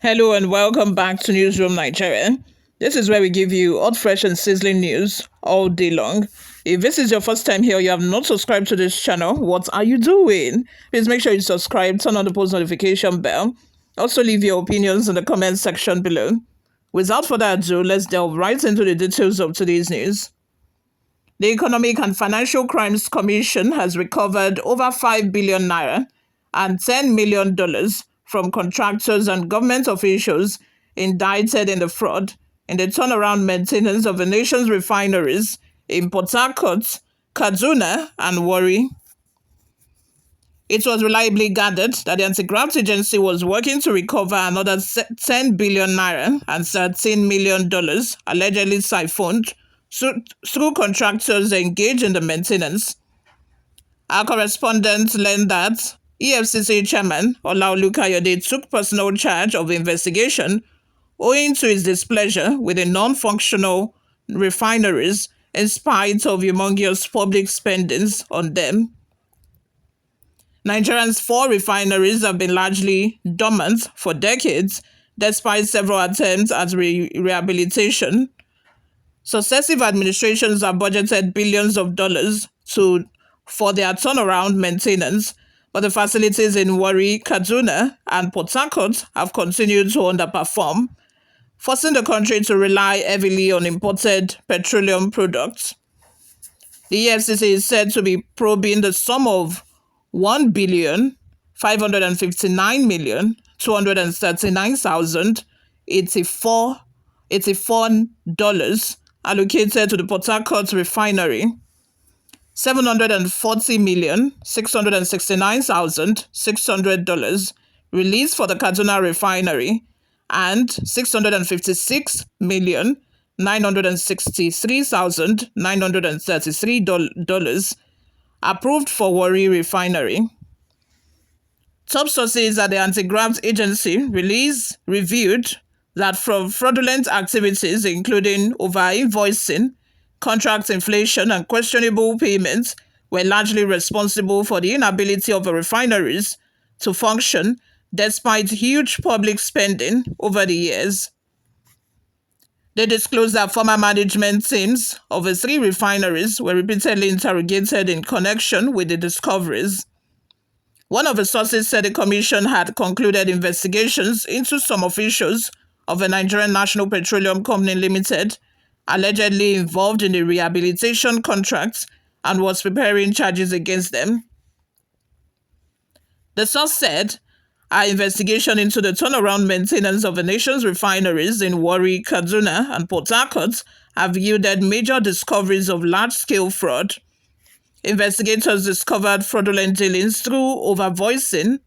Hello and welcome back to Newsroom Nigeria. This is where we give you hot, fresh and sizzling news all day long. If this is your first time here, you have not subscribed to this channel, what are you doing? Please make sure you subscribe, turn on the post notification bell. Also leave your opinions in the comment section below. Without further ado, let's delve right into the details of today's news. The Economic and Financial Crimes Commission has recovered over 5 billion naira and $10 million from contractors and government officials indicted in the fraud in the turnaround maintenance of the nation's refineries in Port Harcourt, Kaduna, and Warri. It was reliably gathered that the anti-graft agency was working to recover another 10 billion naira and $13 million allegedly siphoned through contractors engaged in the maintenance. Our correspondent learned that EFCC Chairman Okoye took personal charge of the investigation owing to his displeasure with the non-functional refineries in spite of humongous public spendings on them. Nigeria's 4 refineries have been largely dormant for decades, despite several attempts at rehabilitation. Successive administrations have budgeted billions of dollars for their turnaround maintenance, but the facilities in Warri, Kaduna, and Port Harcourt have continued to underperform, forcing the country to rely heavily on imported petroleum products. The EFCC is said to be probing the sum of $1,559,239,084 allocated to the Port Harcourt refinery, $740,669,600 released for the Kaduna refinery, and $656,963,933 approved for Warri refinery. Top sources at the anti-graft agency revealed that from fraudulent activities including over-invoicing, contract inflation, and questionable payments were largely responsible for the inability of the refineries to function despite huge public spending over the years. They disclosed that former management teams of the 3 refineries were repeatedly interrogated in connection with the discoveries. One of the sources said the commission had concluded investigations into some officials of the Nigerian National Petroleum Company Limited allegedly involved in the rehabilitation contracts and was preparing charges against them. The source said, our investigation into the turnaround maintenance of the nation's refineries in Warri, Kaduna, and Port Harcourt have yielded major discoveries of large-scale fraud. Investigators discovered fraudulent dealings through over-invoicing,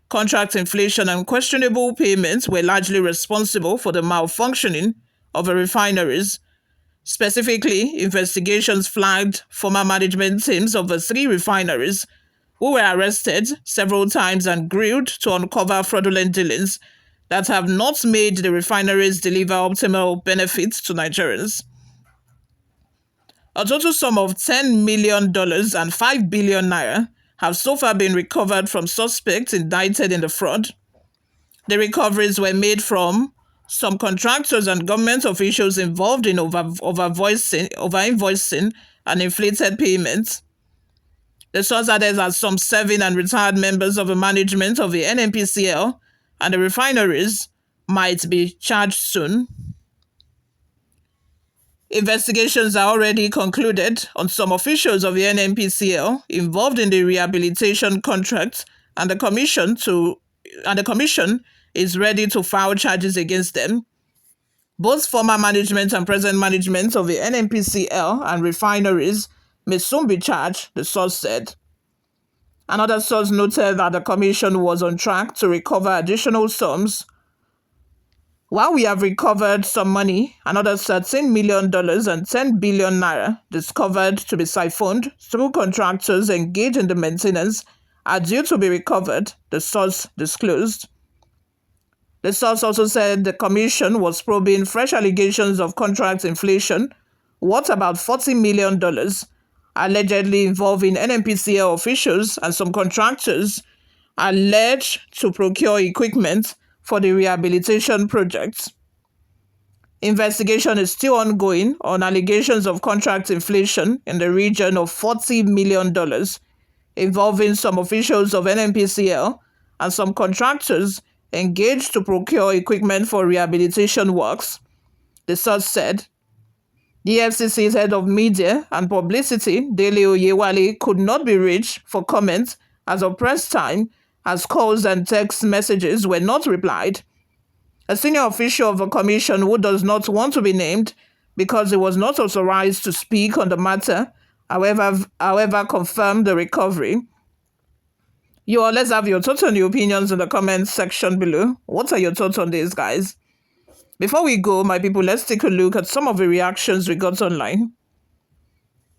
contract inflation, and questionable payments were largely responsible for the malfunctioning of the refineries. Specifically, investigations flagged former management teams of the 3 refineries who were arrested several times and grilled to uncover fraudulent dealings that have not made the refineries deliver optimal benefits to Nigerians. A total sum of $10 million and 5 billion naira have so far been recovered from suspects indicted in the fraud. The recoveries were made from some contractors and government officials involved in over-invoicing and inflated payments. The source added that some serving and retired members of the management of the NNPCL and the refineries might be charged soon. Investigations are already concluded on some officials of the NNPCL involved in the rehabilitation contract, and the commission is ready to file charges against them. Both former management and present management of the NNPCL and refineries may soon be charged, the source said. Another source noted that the commission was on track to recover additional sums. While we have recovered some money, another $13 million and 10 billion naira discovered to be siphoned through contractors engaged in the maintenance are due to be recovered, the source disclosed. The source also said the commission was probing fresh allegations of contract inflation, worth about $40 million, allegedly involving NNPCL officials and some contractors, alleged to procure equipment for the rehabilitation project. Investigation is still ongoing on allegations of contract inflation in the region of $40 million, involving some officials of NNPCL and some contractors engaged to procure equipment for rehabilitation works, the source said. The EFCC's head of media and publicity, Dele Oyewale, could not be reached for comment as of press time, as calls and text messages were not replied. A senior official of a commission who does not want to be named because he was not authorized to speak on the matter, however, confirmed the recovery. You all, let's have your thoughts and your opinions in the comments section below. What are your thoughts on this, guys? Before we go, my people, let's take a look at some of the reactions we got online.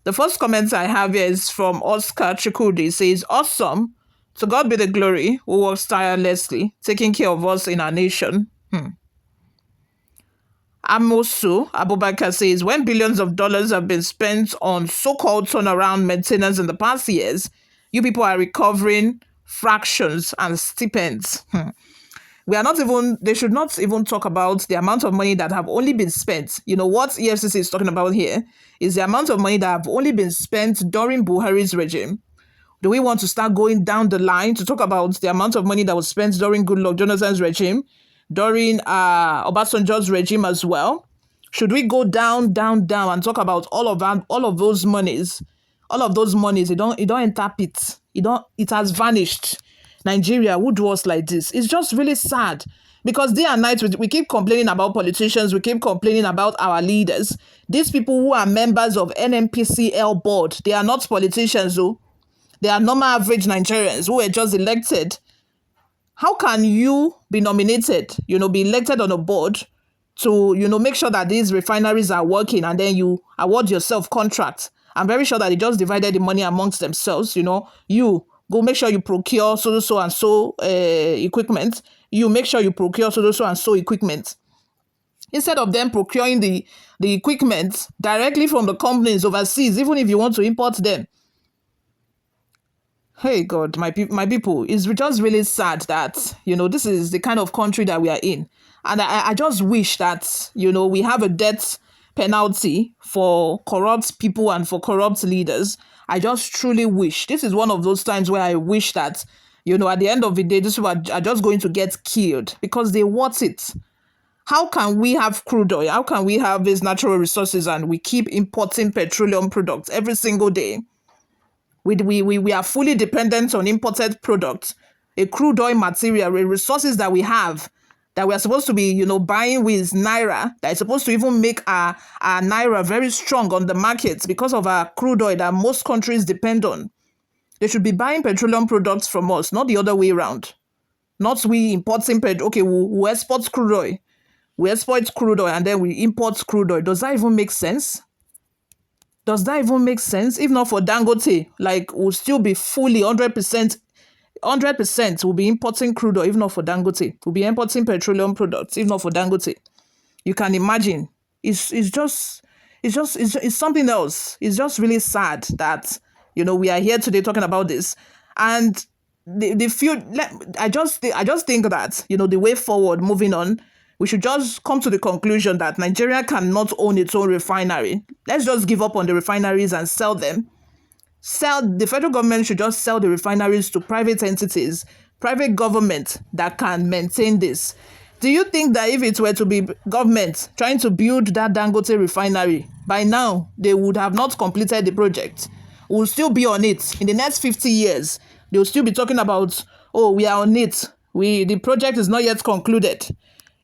The first comment I have here is from Oscar Chikudi. Says, awesome. To God be the glory, who works tirelessly, taking care of us in our nation. Amosu Abubakar says, when billions of dollars have been spent on so-called turnaround maintenance in the past years, you people are recovering fractions and stipends. They should not even talk about the amount of money that have only been spent. You know, what EFCC is talking about here is the amount of money that have only been spent during Buhari's regime. Do we want to start going down the line to talk about the amount of money that was spent during Goodluck Jonathan's regime, during Obasanjo's regime as well? Should we go down and talk about all of those monies? All of those monies, it don't enter pit. It has vanished. Nigeria, who do us like this? It's just really sad, because day and night we keep complaining about politicians, we keep complaining about our leaders. These people who are members of NNPCL board, they are not politicians though. They are normal average Nigerians who were just elected. How can you be nominated, be elected on a board to, make sure that these refineries are working, and then you award yourself contracts? I'm very sure that they just divided the money amongst themselves. You go make sure you procure so and so equipment. You make sure you procure so and so equipment. Instead of them procuring the equipment directly from the companies overseas, even if you want to import them. Hey God, my people, it's just really sad that, this is the kind of country that we are in. And I just wish that, we have a death penalty for corrupt people and for corrupt leaders. I just truly wish. This is one of those times where I wish that, at the end of the day, these people are just going to get killed because they want it. How can we have crude oil? How can we have these natural resources and we keep importing petroleum products every single day? We are fully dependent on imported products, a crude oil material, resources that we have, that we are supposed to be, buying with Naira, that is supposed to even make our Naira very strong on the markets because of our crude oil that most countries depend on. They should be buying petroleum products from us, not the other way around. Not we importing okay, we export crude oil. We export crude oil and then we import crude oil. Does that even make sense? Does that even make sense? If not for Dangote, we'll still be fully 100%, we'll be importing crude oil, if not for Dangote. We'll be importing petroleum products, if not for Dangote. You can imagine. It's something else. It's just really sad that, we are here today talking about this. And I just think that, the way forward, moving on, we should just come to the conclusion that Nigeria cannot own its own refinery. Let's just give up on the refineries and sell them. The federal government should just sell the refineries to private entities, private government that can maintain this. Do you think that if it were to be government trying to build that Dangote refinery, by now they would have not completed the project? We'll still be on it. In the next 50 years, they'll still be talking about, oh, we are on it. The project is not yet concluded.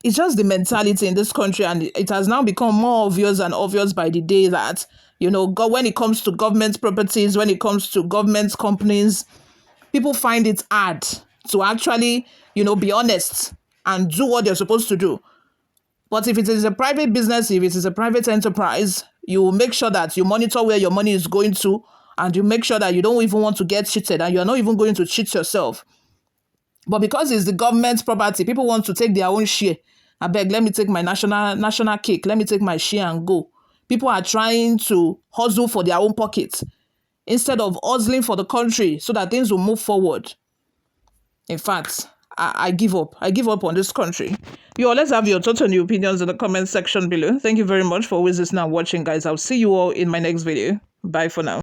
It's just the mentality in this country, and it has now become more obvious and obvious by the day that, when it comes to government properties, when it comes to government companies, people find it hard to actually, be honest and do what they're supposed to do. But if it is a private business, if it is a private enterprise, you make sure that you monitor where your money is going to, and you make sure that you don't even want to get cheated, and you're not even going to cheat yourself. But because it's the government's property, people want to take their own share. I beg, let me take my national cake. Let me take my share and go. People are trying to hustle for their own pockets instead of hustling for the country so that things will move forward. In fact, I give up. I give up on this country. You all, let's have your thoughts and your opinions in the comment section below. Thank you very much for always listening and watching, guys. I'll see you all in my next video. Bye for now.